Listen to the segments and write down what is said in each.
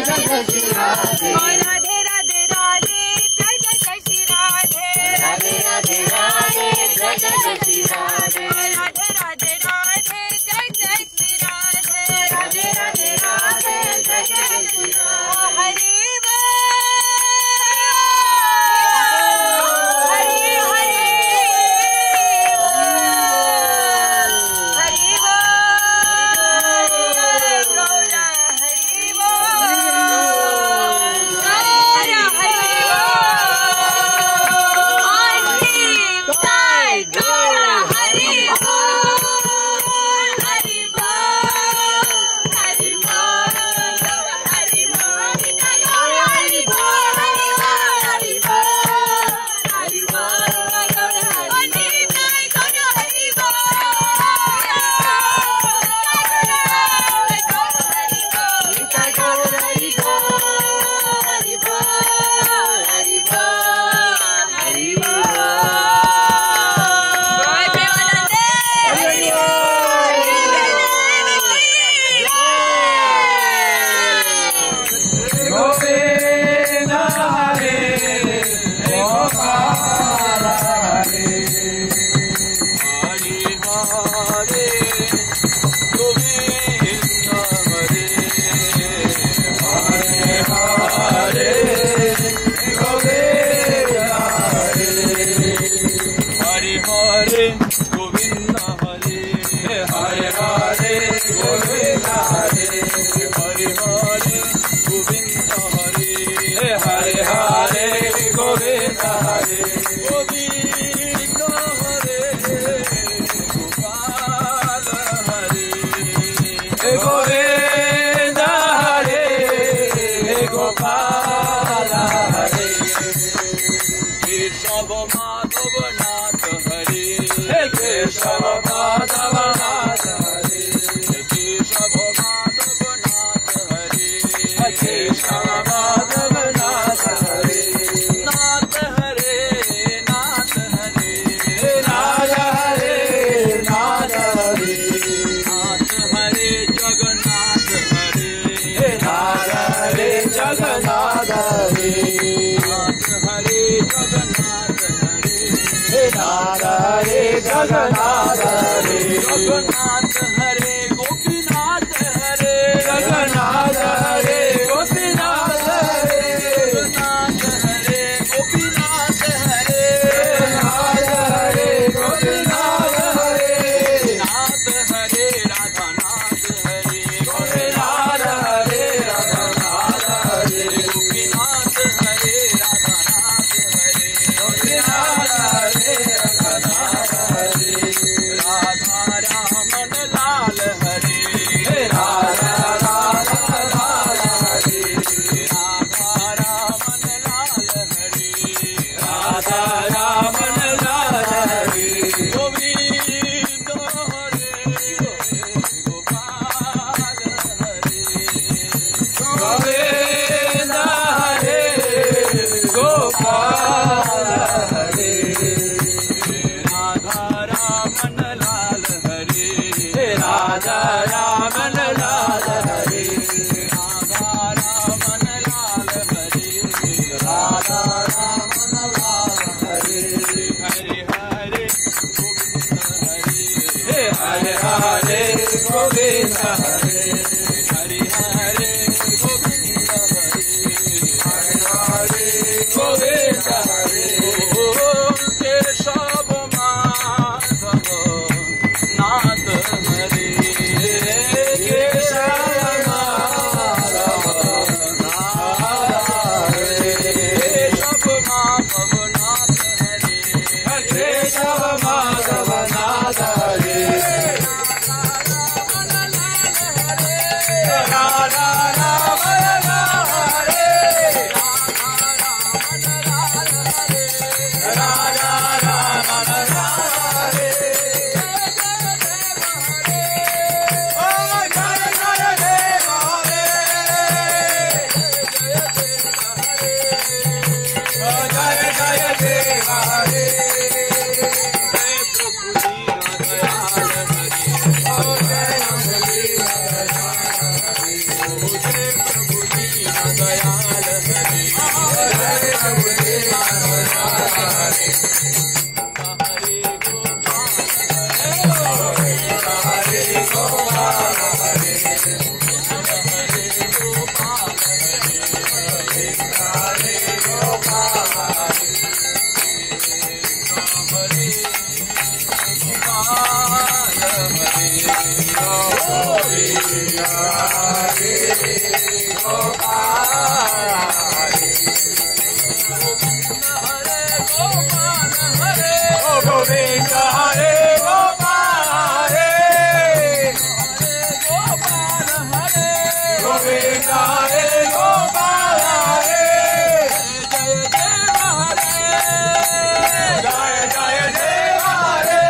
जय जय श्री राधे राधे राधे राधे जय जय जय श्री राधे राधे राधे राधे जय जय जय श्री राधे राधे राधे राधे जय जय श्री राधे राधे राधे राधे जय जय श्री राधे हरि जगन्नाथ हरे जगन्नाथ हरे गोपीनाथ हरे जगन्नाथ हरे गोपीनाथ हरे जगन्नाथ हरे गोपीनाथ हरे जगन्नाथ हरे गोपीनाथ हरे नाथ हरे राधा नाथ हरे गोपीनाथ हरे राधा नाथ हरे गोपीनाथ हरे राधा नाथ हरे गोपीनाथ हरे राधा नाथ हरे राधा रामन लाल हरे राधा राधा लाल हरे राधा रामन लाल हरे राधा रामन लाल हरे गोविंद हरे गोपाल हरे गोविंद हरे गोपाल हरे राधा रामन लाल हरे राधा रामन लाल हरे राधा रामन लाल हरे राधा रामन लाल हरे हरे हरे गोविंद हरे हरे हरे गोविंद हरे हरे हरे गोविंद हरे हरे हरे गोविंद हरे ओम केशव माधव नाथ हरे केशव माधव नाथ हरे केशव माधव नाथ हरे केशव माधव नाथ हरे राधा रामन लाल हरे राधा रामन लाल हरे ओ जय जय देव हरे ओ जय जय देव हरे Govinda Hare Gopal Hare Govinda Hare Gopal Hare Jaya Jaya Deva Hare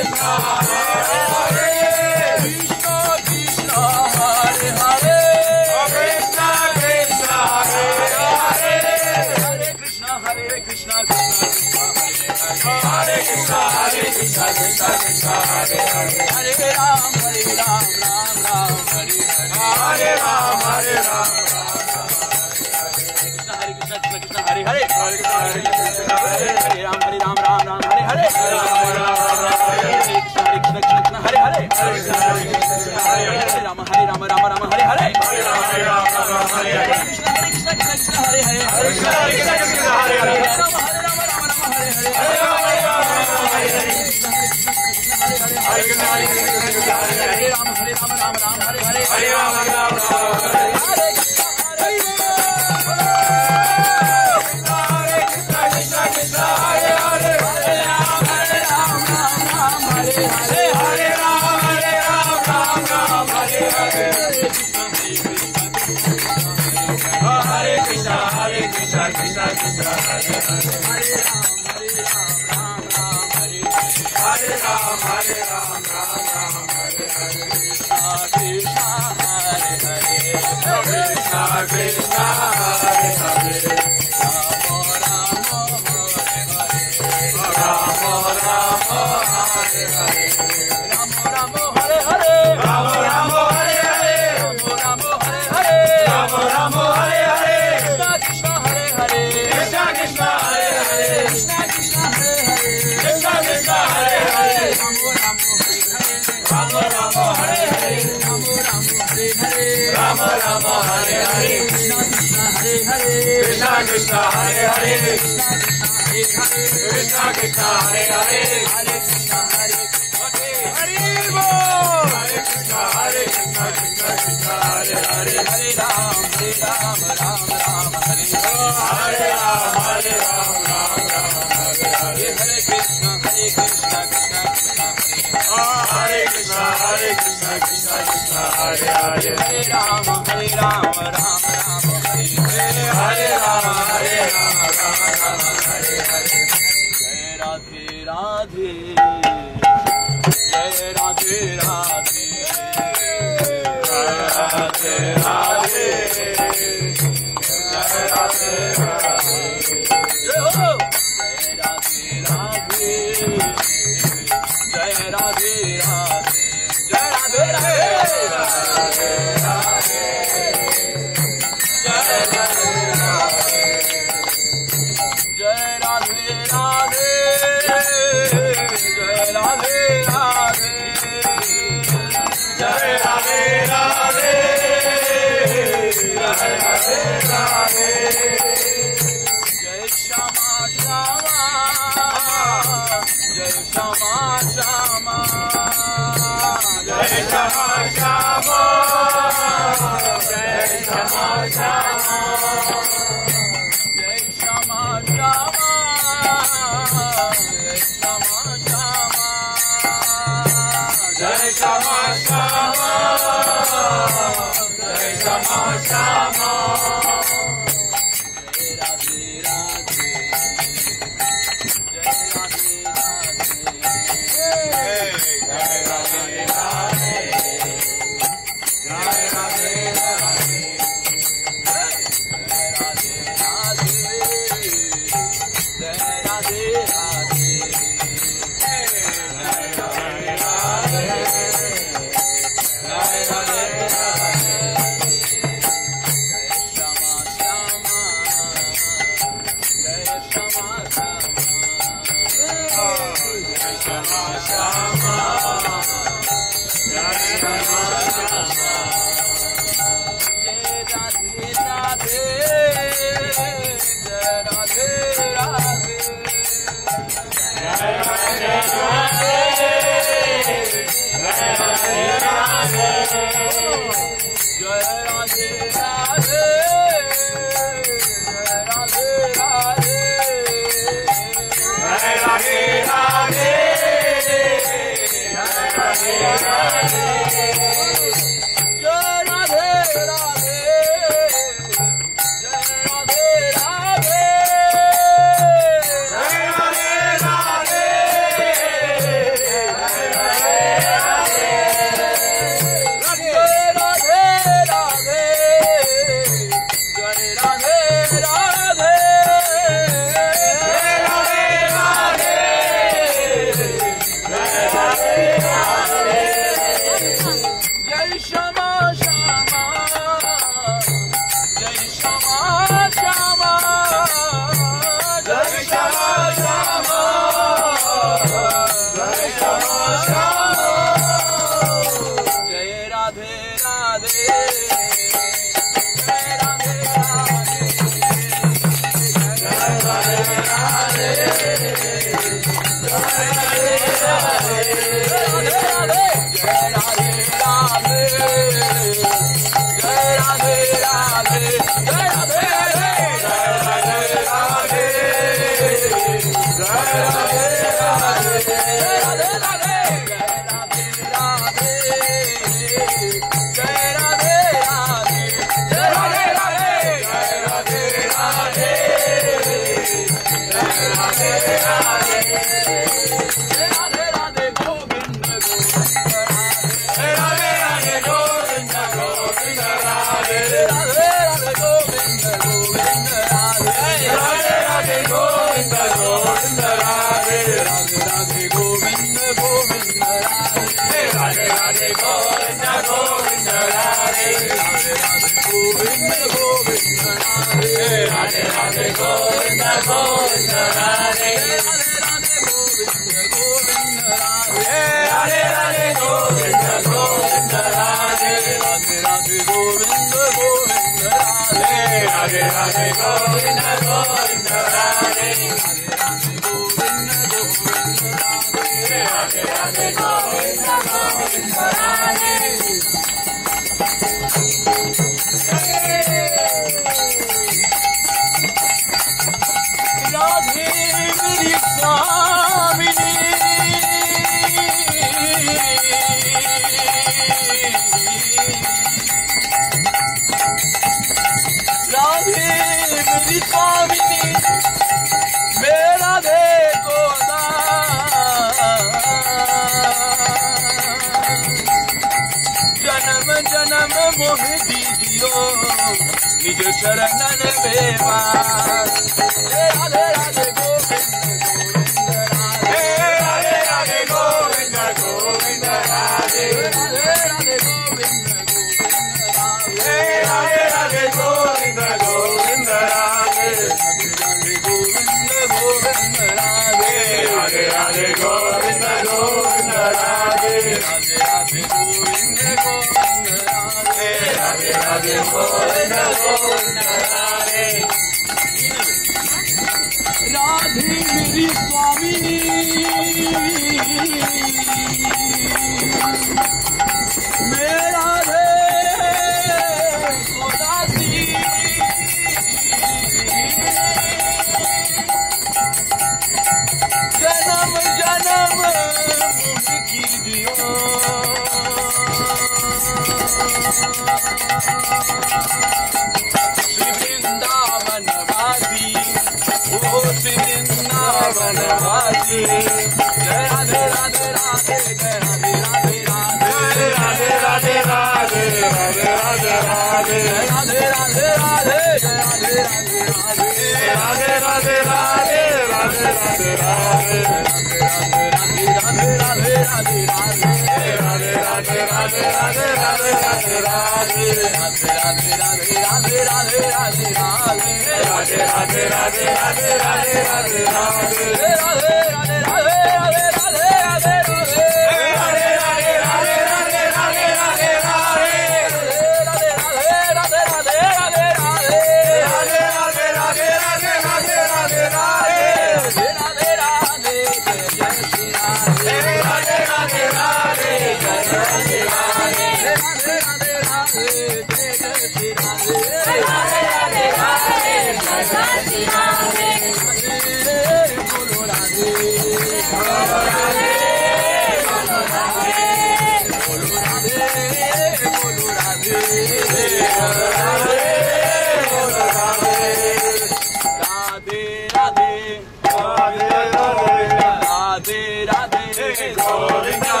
Govinda,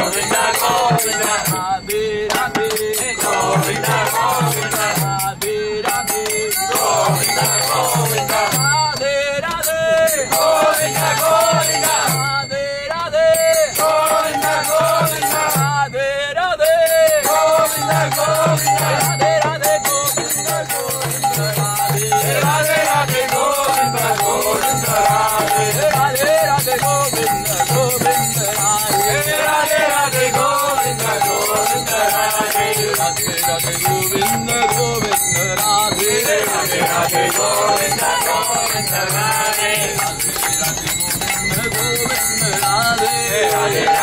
Govinda, Govinda, Govinda, Govinda, Govinda.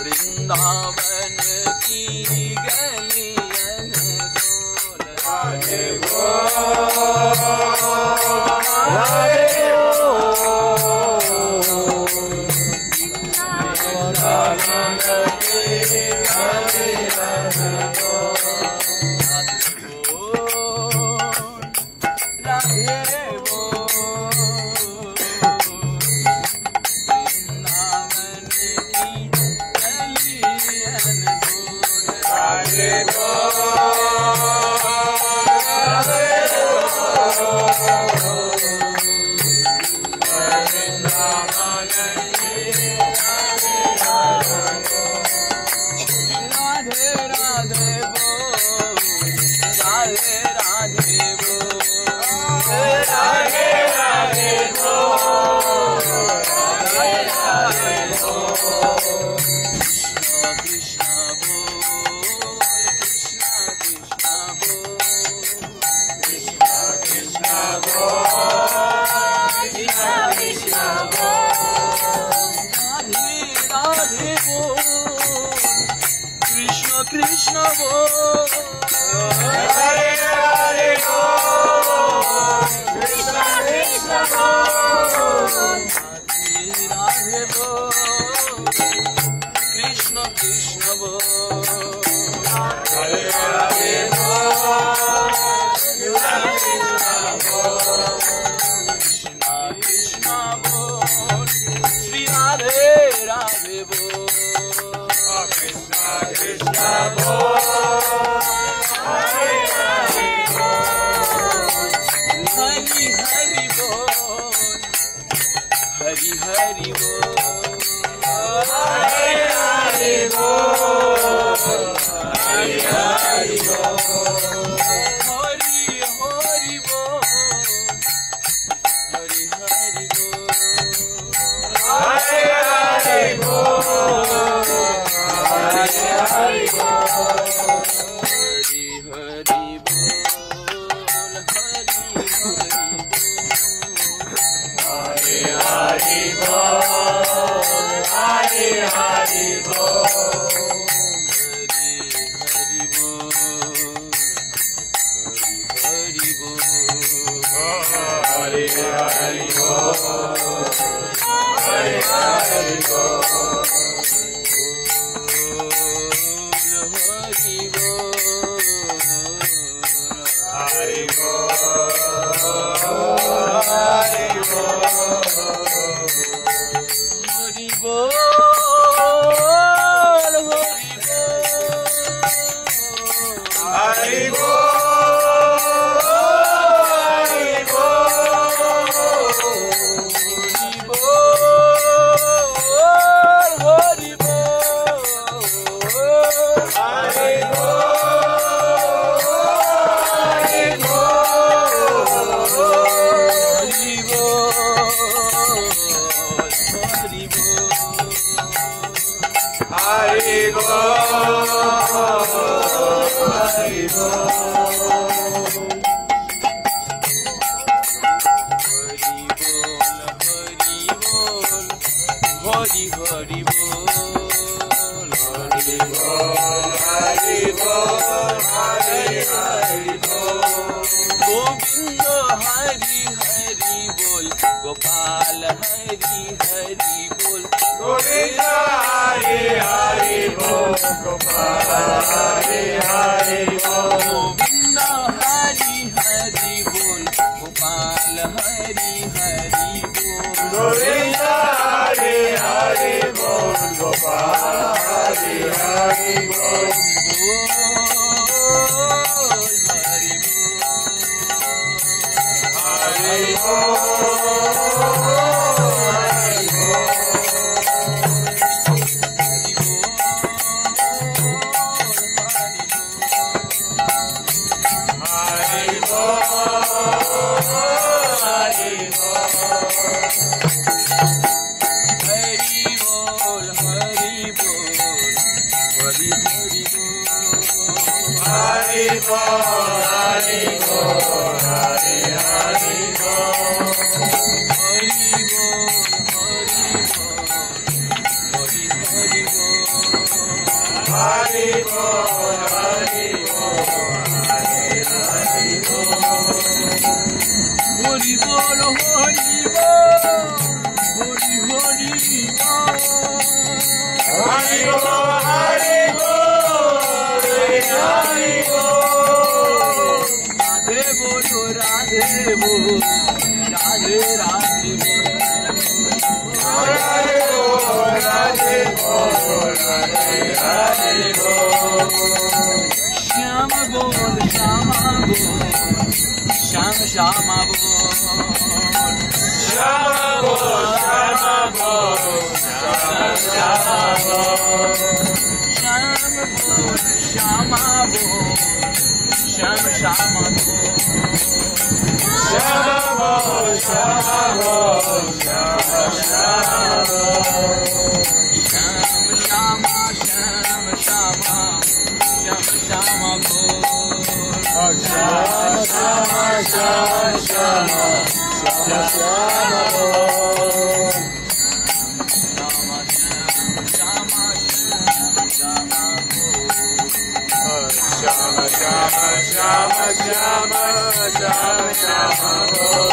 Vrindavan की गलियन डोल Radhe Krishna Bo Hare Hare Bo Krishna Krishna Bo Radhe Bo Krishna Krishna Bo Hare Hare Bo Krishna Krishna Bo Krishna Krishna Bo Shri Radhe Radhe Bo Krishna Krishna Bo Hare Hare Bo Hari Hari Bo Hari Hari Bo Hare Hare Bo Hari Hari Bo Hari Hari Bo Hari Hari Bo Hare Hare Bo Hare Hare Bo Hari Hari Bol Hari Hari Bol Hare Hari Bol Hari Hari Bol Hari Hari Bol Hare Hari Bol Hari Bol Hari Bol Hari Bol Hari Bol Gopal Hari Hari Bol Govinda Hari Hari Bol Gopal Hari Hari Bol Govinda Hari Hari Bol Gopal Hari Hari Hari बोल गोविंद हरि हरि बोल गोपाल हरि हरि बोल हरि बोल हरि श्याम बोल श्यामा बोल श्याम श्यामा बोल श्याम बोल श्याम बोल श्याम श्याम बोल श्याम बोल श्यामा बोल श्याम श्यामा बोल श्याम बोल श्याम बोल श्याम श्याम बोल श्याम श्यामा श्याम श्यामा श्याम श्यामा बोल श्याम श्याम श्याम श्याम श्याम श्याम बोल श्याम श्याम श्याम श्याम श्याम श्याम बोल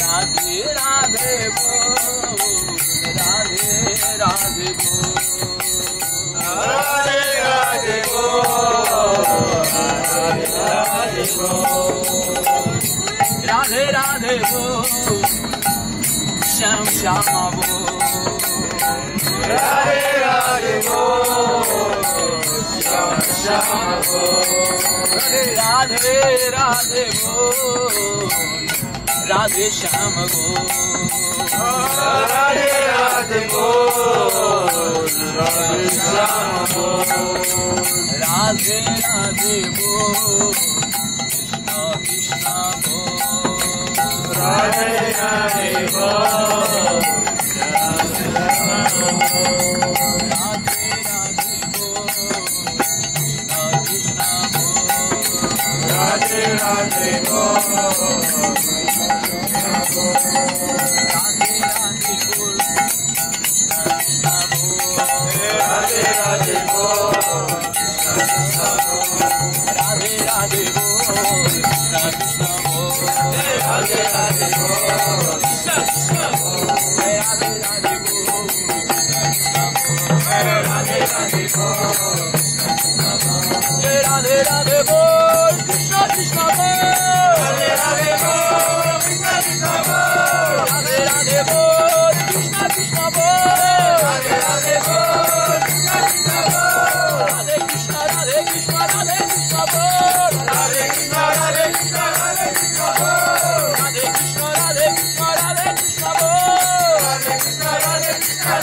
राधे राधे बोल राधे राधे बोल राधे राधे बोल राधे राधे बोल राधे राधे बोल श्याम श्यामा बोल राधे राधे बोल श्याम श्याम बोल राधे राधे बोल राधे श्याम बोल राधे राधे बोल राधे श्याम बोल राधे राधे बोल कृष्णा कृष्णा बोल राधे राधे बोल राधे राधे बोल कृष्णा कृष्णा बोल राधे राधे बोल राधे राधे बोल कृष्णा बोल राधे राधे बोल राधे राधे बोल कृष्णा कृष्णा बोल राधे राधे बोल राधे राधे बोल कृष्णा कृष्णा बोल राधे राधे बोल जय राधे राधे बोल कृष्णा कृष्णा बोल राधे राधे बोल कृष्ण कृष्ण बोल राधे राधे बोल कृष्णा कृष्णा बोल राधे राधे बोल कृष्ण कृष्ण बोल राधे कृष्णा राधे कृष्णा राधे कृष्णा बोल राधे कृष्ण राधे कृष्ण राधे कृष्ण बोल राधे कृष्णा राधे कृष्णा राधे कृष्णा बोल राधे कृष्ण राधे कृष्ण राधे कृष्ण बोल राधे कृष्णा राधे कृष्णा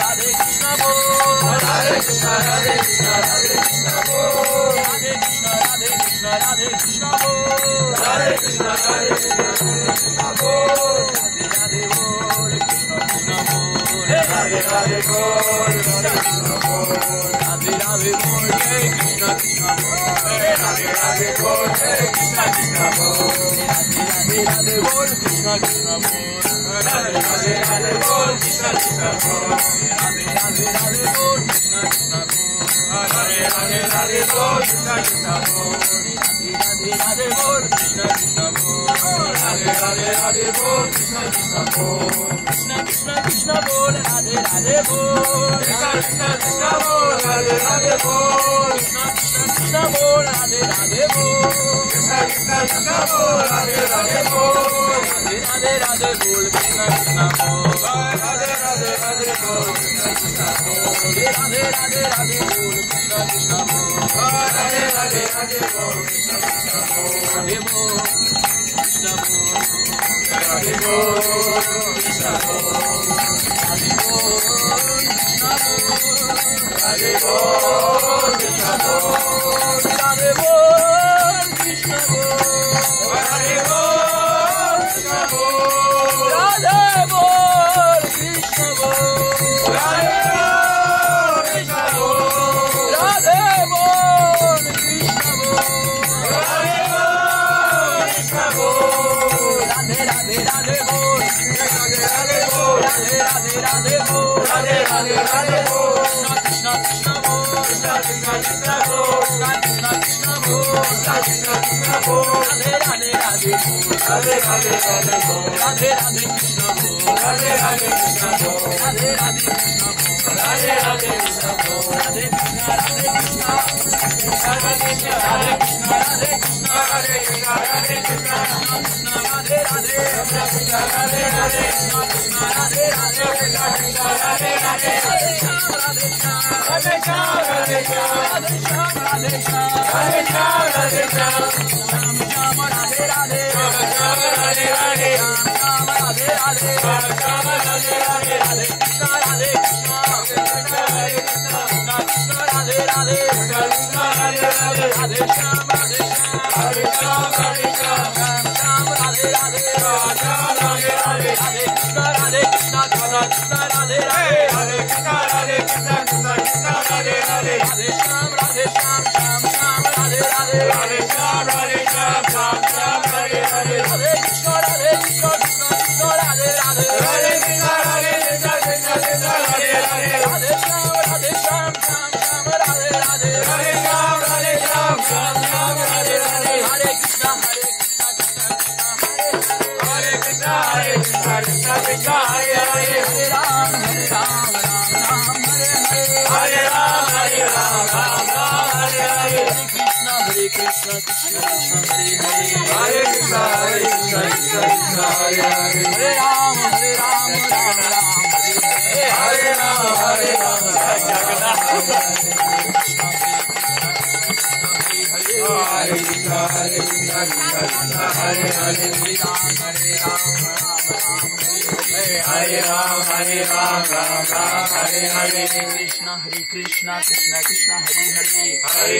राधे कृष्णा बोल राधे कृष्ण राधे कृष्ण राधे कृष्ण बोल राधे कृष्णा राधे कृष्णा राधे कृष्णा बोल राधे कृष्ण राधे कृष्ण राधे कृष्ण बोल राधे राधे बोल कृष्णा कृष्णा बोल राधे राधे बोल कृष्ण कृष्ण बोल राधे राधे बोल जय कृष्णा कृष्णा बोल राधे राधे बोल जय कृष्ण कृष्ण बोल राधे राधे राधे बोल कृष्णा कृष्णा बोल राधे राधे राधे बोल कृष्ण कृष्ण बोल राधे राधे राधे बोल कृष्णा कृष्णा बोल राधे राधे राधे बोल कृष्ण कृष्ण बोल राधे राधे राधे बोल कृष्णा कृष्णा बोल राधे राधे राधे बोल कृष्ण कृष्ण बोल कृष्णा कृष्णा कृष्णा बोल राधे राधे बोल कृष्ण कृष्ण कृष्ण बोल राधे राधे बोल कृष्णा कृष्णा कृष्णा बोल राधे राधे बोल Krishna Krishna Krishna bol, Radhe Radhe bol, Radhe Radhe Radhe bol, Krishna Krishna bol, Radhe Radhe Radhe bol, Krishna Krishna bol, Radhe Radhe Radhe bol, Krishna Krishna bol, Radhe Radhe Radhe bol, Krishna Krishna bol, Radhe bol, Krishna bol, Radhe bol, Krishna bol, Radhe bol, Krishna bol, Radhe bol, Krishna bol, Radhe bol, Krishna bol, Radhe bol, Krishna bol, Radhe bol, Krishna bol, Radhe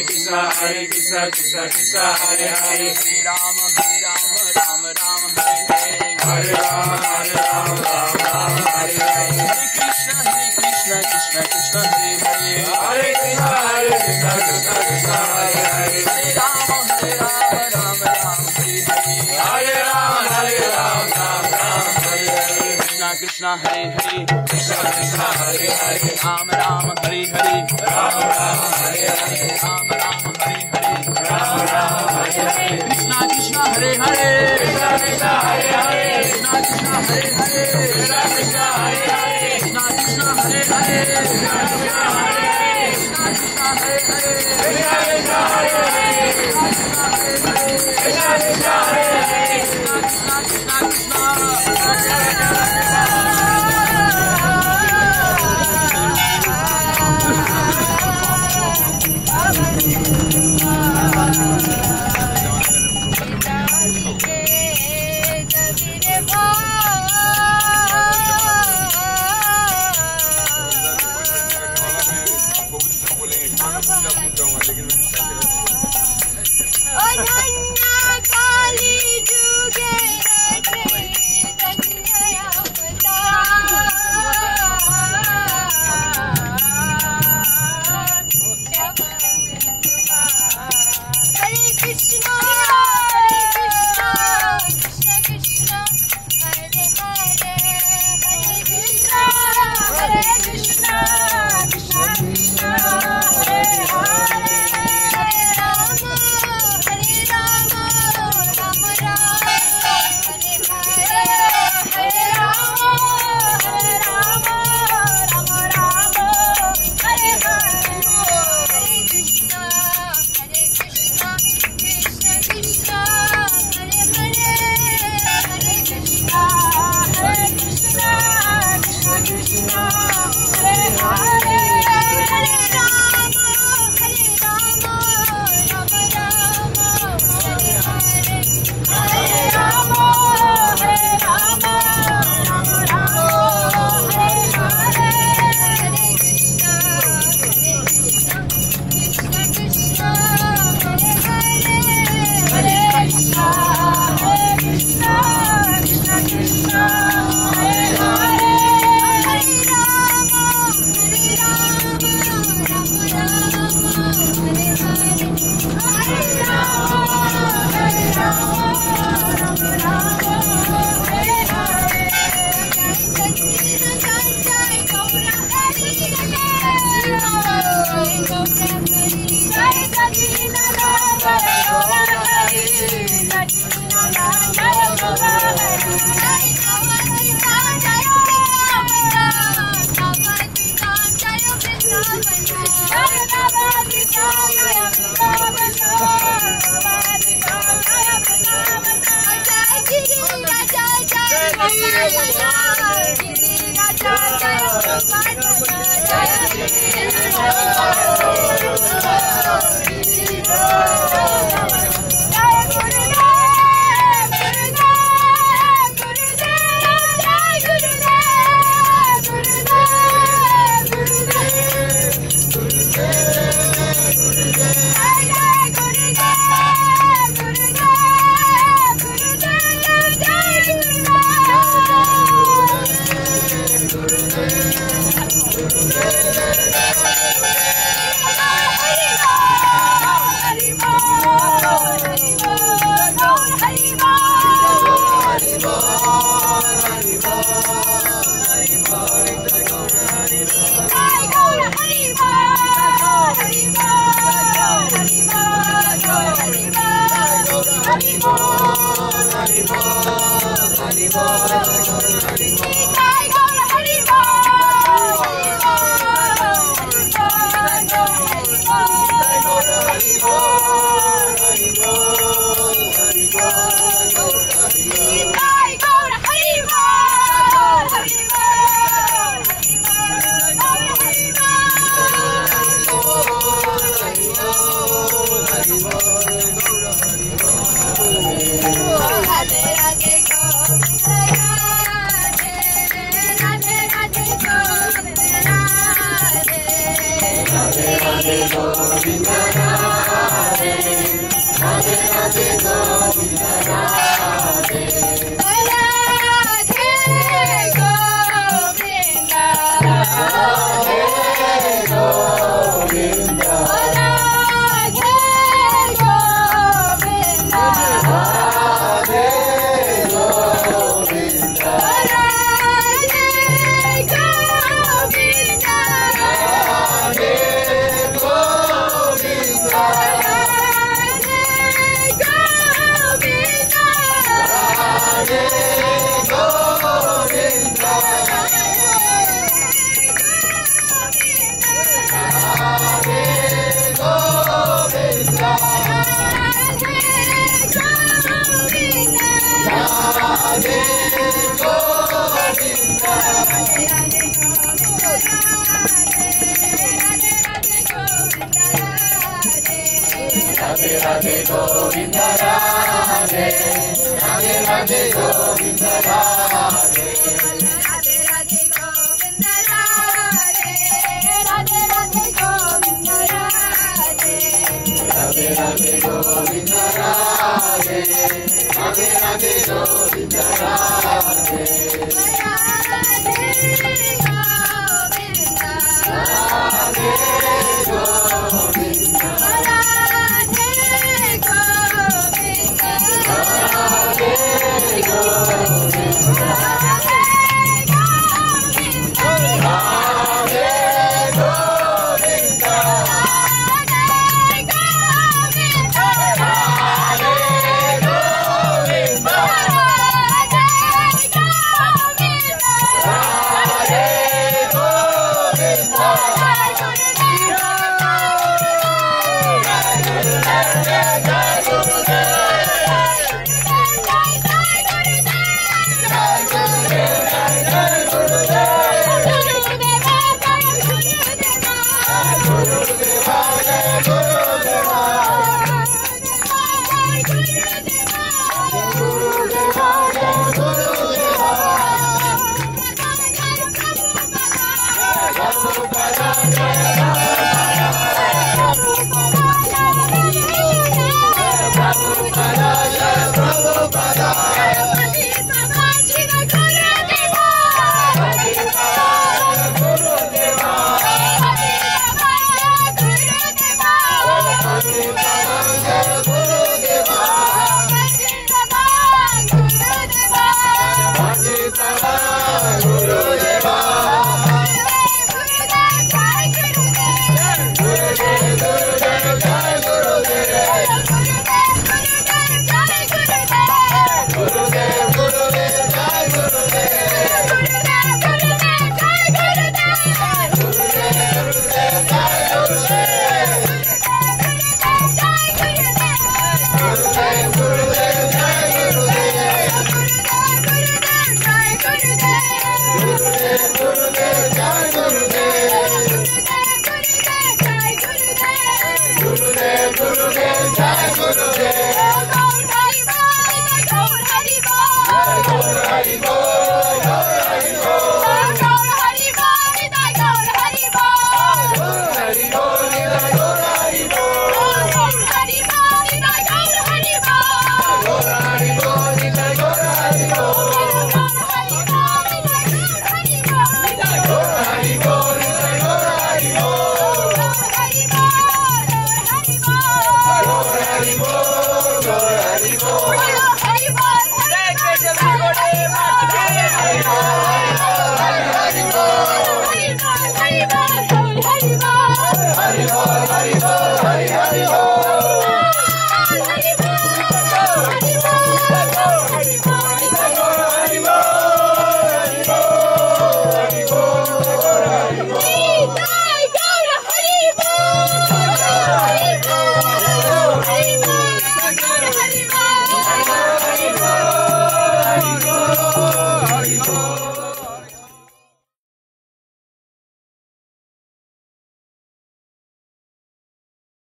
Krishna Hare Hare Krishna Krishna Hare Hare Ram Ram Hare Hare Ram Ram Hare Hare Ram Ram Hare Hare Ram Ram Hare Hare Krishna Krishna Hare Hare Krishna Krishna Hare Hare Krishna Krishna Hare Hare Krishna Krishna Hare Hare Krishna Krishna Hare Hare Krishna Krishna Hare Hare Krishna Krishna Hare Hare Krishna Krishna Hare Hare Krishna Krishna Hare Hare Krishna Krishna Hare Hare Krishna बोलेंगे हरि बोल